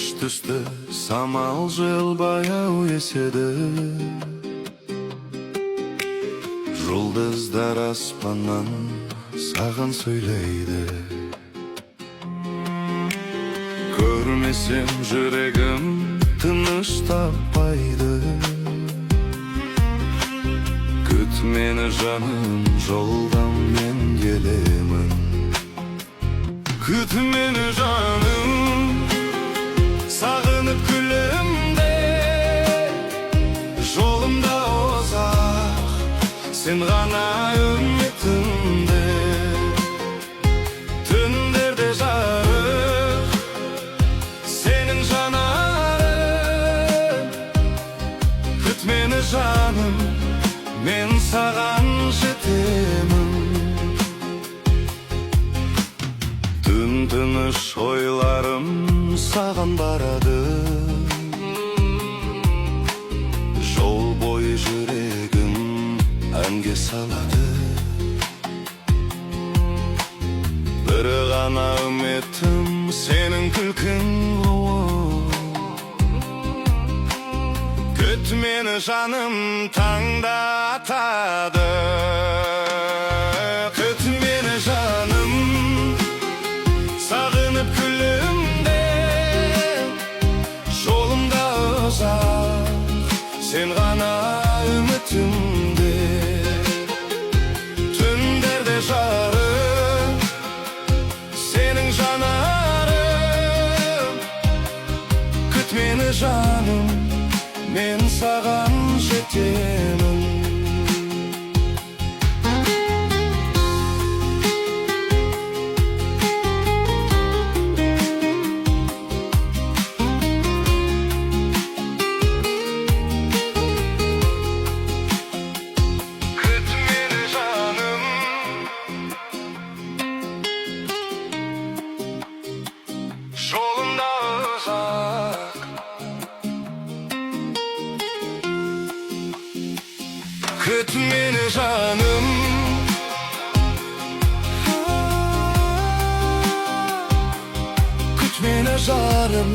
Кыш түсті, самал жыл баяу еседі. Жұлдыздар аспаннан саған сөйлейді. Көрмесем жүрегім тыныш таппайды. Күт мені жаным, жолдан мен келемін. Күт мені жаным, сағынып күлімде. Жолымда озақ, сен ғана үмітімде. Түндерде жарық, сенің жанарың. Күт мені жаным, мен саған жетемін. Түн тыныш ойларым саған барады. Жол бойы жүрегім әнге салады. Бір ғана үмітім сенің күлкің. Күт мені жаным, таңда атады. Күт мені жаным, сағынып күлімде. Жолымда ұзақ, сен ғана үмітімде. Түндерде жарық, сенің жанарың. Күт мені жаным, мен саған жетемін. Күт мені жаным, жолымда ұзақ. Күт мені жаным, күт мені жарым.